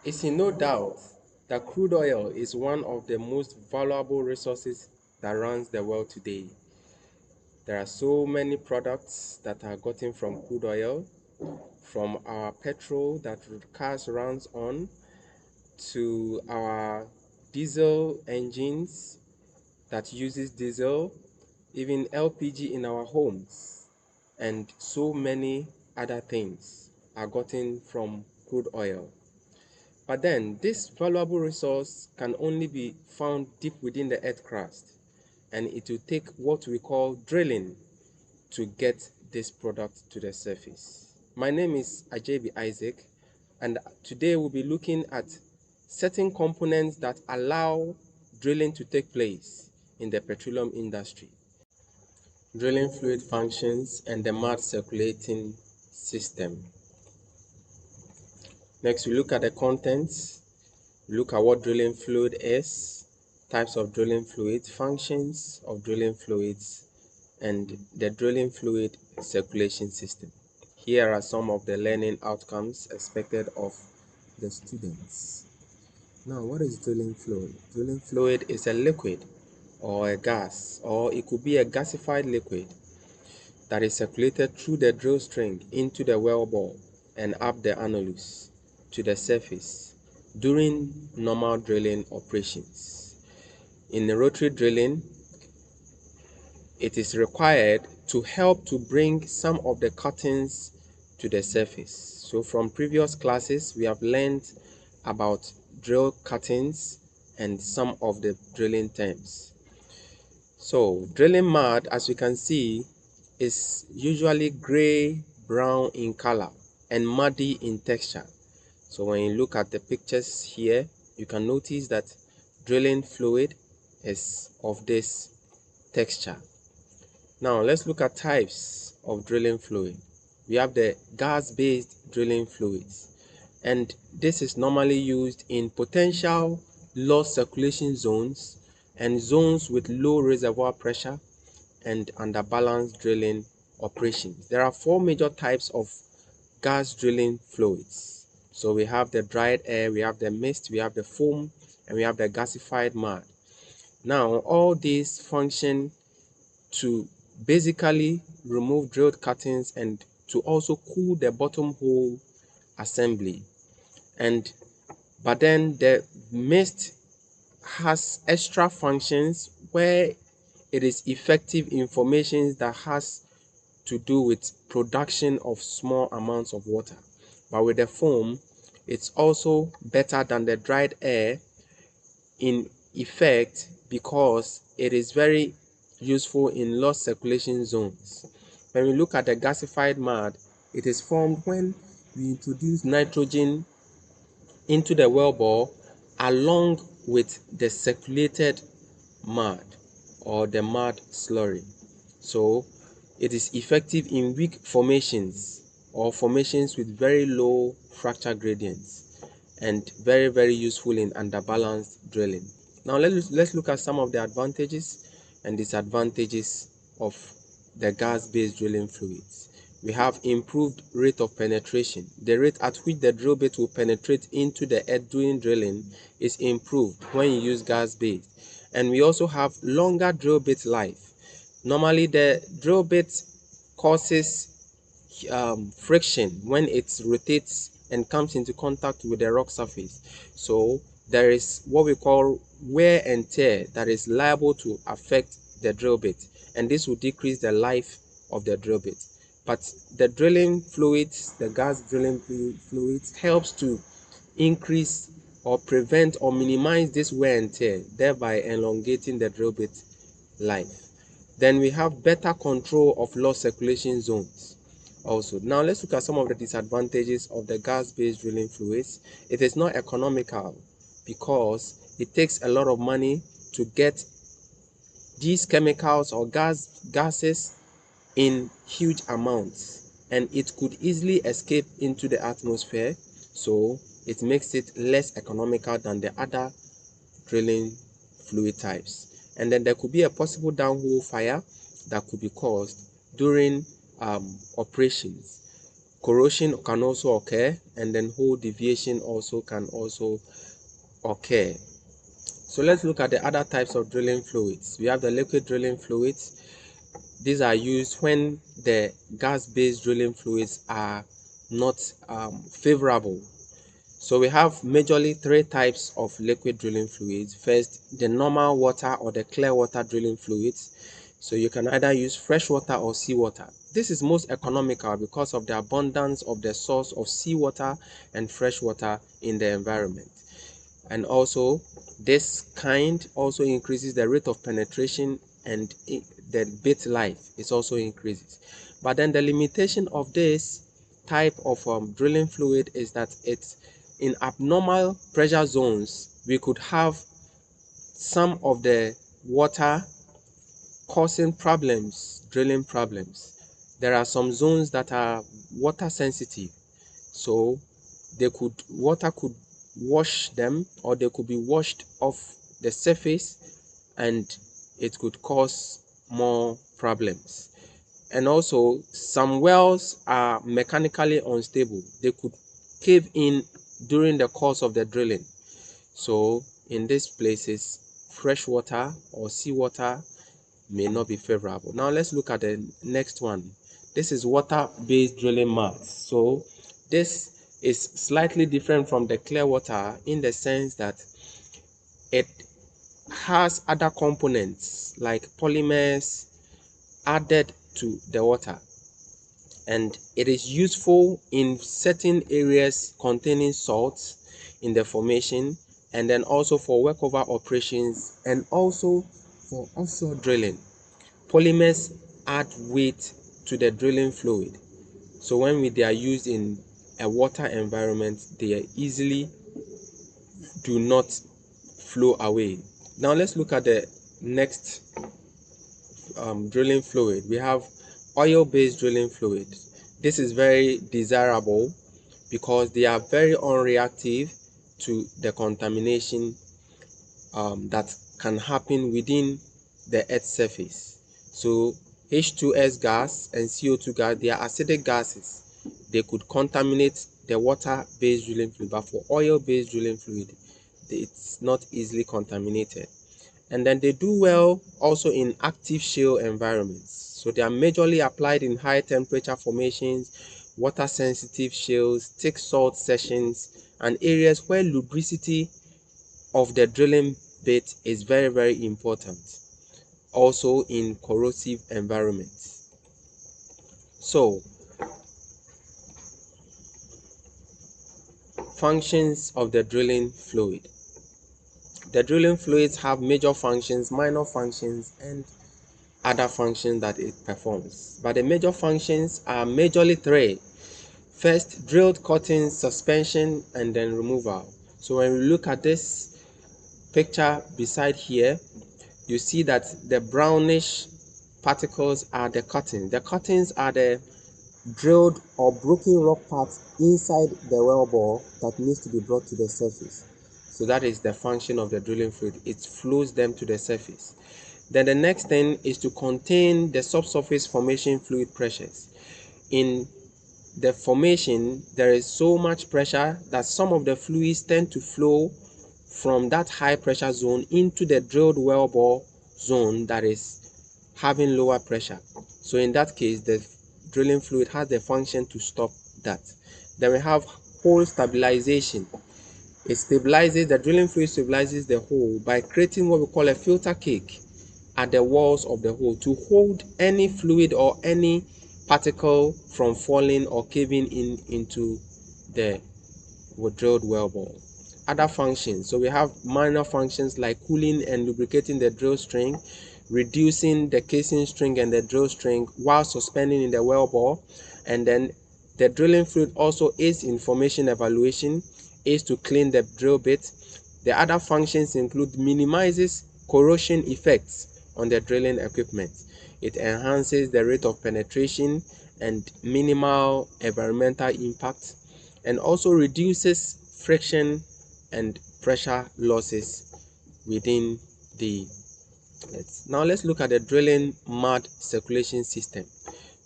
It's in no doubt that crude oil is one of the most valuable resources that runs the world today. There are so many products that are gotten from crude oil, from our petrol that cars runs on, to our diesel engines that uses diesel, even LPG in our homes, and so many other things are gotten from crude oil. But then, this valuable resource can only be found deep within the earth crust, and it will take what we call drilling to get this product to the surface. My name is Ajebi Isaac, and today we'll be looking at certain components that allow drilling to take place in the petroleum industry. Drilling fluid functions and the mud circulating system. Next, we look at the contents. Look at what drilling fluid is, types of drilling fluids, functions of drilling fluids, and the drilling fluid circulation system. Here are some of the learning outcomes expected of the students. Now, what is drilling fluid? Drilling fluid is a liquid or a gas, or it could be a gasified liquid that is circulated through the drill string into the well bore and up the annulus to the surface during normal drilling operations. In the rotary drilling, it is required to help to bring some of the cuttings to the surface. So from previous classes, we have learned about drill cuttings and some of the drilling terms. So drilling mud, as you can see, is usually gray brown in color and muddy in texture. So when you look at the pictures here, you can notice that drilling fluid is of this texture. Now let's look at types of drilling fluid. We have the gas-based drilling fluids, and this is normally used in potential low circulation zones and zones with low reservoir pressure and under balanced drilling operations. There are four major types of gas drilling fluids. So we have the dried air, we have the mist, we have the foam, and we have the gasified mud. Now all these function to basically remove drilled cuttings and to also cool the bottom hole assembly. But then the mist has extra functions where it is effective information that has to do with production of small amounts of water. But with the foam, it's also better than the dried air in effect because it is very useful in low circulation zones. When we look at the gasified mud, it is formed when we introduce nitrogen into the wellbore along with the circulated mud or the mud slurry. So it is effective in weak formations or formations with very low fracture gradients and very useful in underbalanced drilling. Now let's look at some of the advantages and disadvantages of the gas-based drilling fluids. We have improved rate of penetration. The rate at which the drill bit will penetrate into the earth during drilling is improved when you use gas-based. And we also have longer drill bit life. Normally the drill bit causes friction when it rotates and comes into contact with the rock surface. So there is what we call wear and tear that is liable to affect the drill bit, and this will decrease the life of the drill bit. But the drilling fluids, the gas drilling fluids, helps to increase or prevent or minimize this wear and tear, thereby elongating the drill bit life. Then we have better control of low circulation zones. Also, now let's look at some of the disadvantages of the gas-based drilling fluids. It is not economical because it takes a lot of money to get these chemicals or gases in huge amounts, and it could easily escape into the atmosphere, so it makes it less economical than the other drilling fluid types. And then there could be a possible downhole fire that could be caused during operations. corrosion can also occur, and then hole deviation also can also occur. So let's look at the other types of drilling fluids. We have the liquid drilling fluids. These are used when the gas-based drilling fluids are not favorable. So we have majorly three types of liquid drilling fluids. First, the normal water or the clear water drilling fluids. So you can either use fresh water or seawater. This is most economical because of the abundance of the source of seawater and fresh water in the environment. And also, this kind also increases the rate of penetration, and the bit life is also increases. But then the limitation of this type of drilling fluid is that it's in abnormal pressure zones. We could have some of the water causing problems, drilling problems. There are some zones that are water sensitive, so water could wash them, or they could be washed off the surface, and it could cause more problems. And also, some wells are mechanically unstable. They could cave in during the course of the drilling. So in these places, fresh water or seawater may not be favorable. Now let's look at the next one. This is water-based drilling mats. So this is slightly different from the clear water in the sense that it has other components like polymers added to the water, and it is useful in certain areas containing salts in the formation, and then also for workover operations, and also for offshore drilling. Polymers add weight to the drilling fluid, so when they are used in a water environment, they easily do not flow away. Now let's look at the next drilling fluid. We have oil-based drilling fluid. This is very desirable because they are very unreactive to the contamination that can happen within the Earth's surface. So H2S gas and CO2 gas, they are acidic gases. They could contaminate the water-based drilling fluid, but for oil-based drilling fluid, it's not easily contaminated. And then they do well also in active shale environments. So they are majorly applied in high temperature formations, water sensitive shales, thick salt sections, and areas where lubricity of the drilling bit is very, very important. Also in corrosive environments. So functions of the drilling fluid. The drilling fluids have major functions, minor functions, and other functions that it performs. But the major functions are majorly three. First, drilled cuttings, suspension, and then removal. So when we look at this picture beside here, you see that the brownish particles are the cuttings. The cuttings are the drilled or broken rock parts inside the well bore that needs to be brought to the surface. So that is the function of the drilling fluid. It flows them to the surface. Then the next thing is to contain the subsurface formation fluid pressures. In the formation, there is so much pressure that some of the fluids tend to flow from that high pressure zone into the drilled well bore zone that is having lower pressure. So in that case, the drilling fluid has the function to stop that. Then we have hole stabilization. The drilling fluid stabilizes the hole by creating what we call a filter cake at the walls of the hole to hold any fluid or any particle from falling or caving into the drilled well bore. Other functions. So we have minor functions like cooling and lubricating the drill string, reducing the casing string and the drill string while suspending in the well bore. And then the drilling fluid also aids in formation evaluation, aids to clean the drill bit. The other functions include minimizes corrosion effects on the drilling equipment. It enhances the rate of penetration and minimal environmental impact, and also reduces friction and pressure losses within the. Now let's look at the drilling mud circulation system.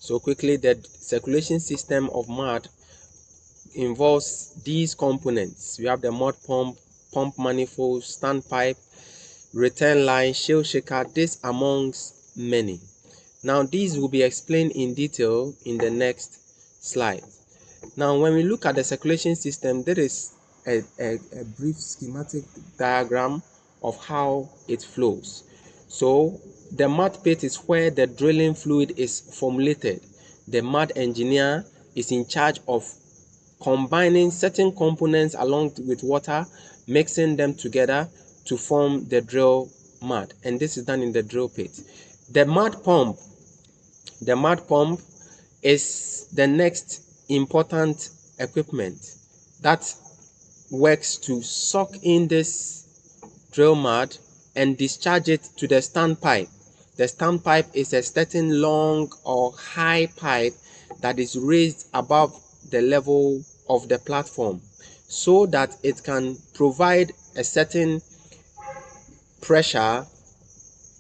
So quickly, the circulation system of mud involves these components. We have the mud pump, pump manifold, standpipe, return line, shale shaker, this amongst many. Now these will be explained in detail in the next slide. Now when we look at the circulation system, there is a brief schematic diagram of how it flows. So the mud pit is where the drilling fluid is formulated. The mud engineer is in charge of combining certain components along with water, mixing them together to form the drill mud, and this is done in the drill pit. The mud pump, the mud pump is the next important equipment that works to suck in this drill mud and discharge it to the standpipe. The standpipe is a certain long or high pipe that is raised above the level of the platform so that it can provide a certain pressure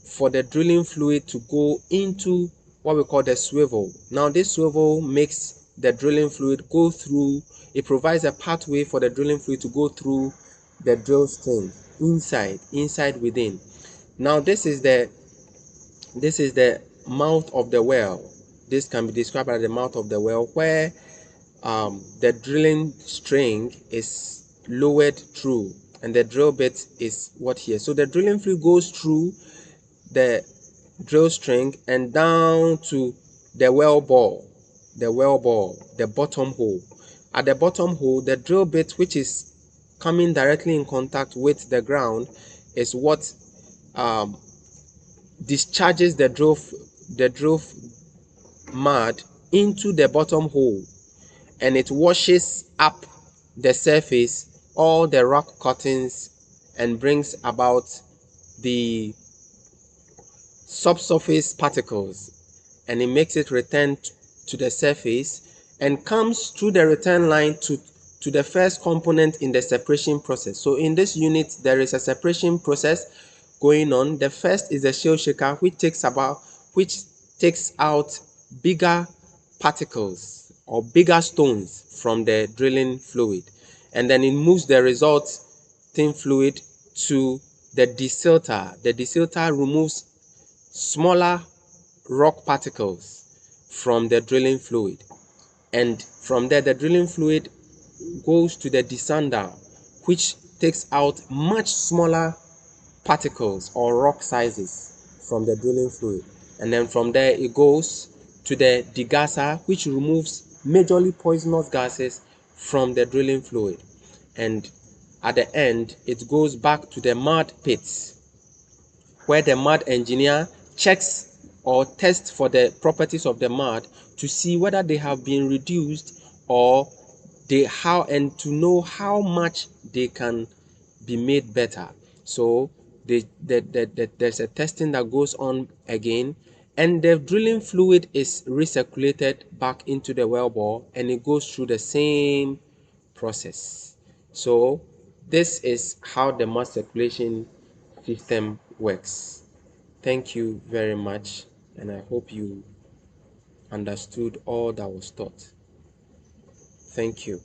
for the drilling fluid to go into what we call the swivel. Now this swivel makes the drilling fluid go through, it provides a pathway for the drilling fluid to go through the drill string inside within. Now this is the mouth of the well. This can be described as the mouth of the well, where the drilling string is lowered through and the drill bit is what here. So the drilling fluid goes through the drill string and down to the well bore, the bottom hole. At the bottom hole, the drill bit, which is coming directly in contact with the ground, is what discharges the drill mud into the bottom hole, and it washes up the surface all the rock cuttings and brings about the subsurface particles, and it makes it return to the surface and comes through the return line to the first component in the separation process. So in this unit there is a separation process going on. The first is the shale shaker, which takes out bigger particles or bigger stones from the drilling fluid, and then it moves the resulting fluid to the desilter. The desilter removes smaller rock particles from the drilling fluid, and from there the drilling fluid goes to the desander, which takes out much smaller particles or rock sizes from the drilling fluid, and then from there it goes to the degasser, which removes majorly poisonous gases from the drilling fluid, and at the end it goes back to the mud pits, where the mud engineer checks or tests for the properties of the mud to see whether they have been reduced or and to know how much they can be made better. So there's a testing that goes on again, and the drilling fluid is recirculated back into the well bore, and it goes through the same process. So this is how the mud circulation system works. Thank you very much, and I hope you understood all that was taught. Thank you.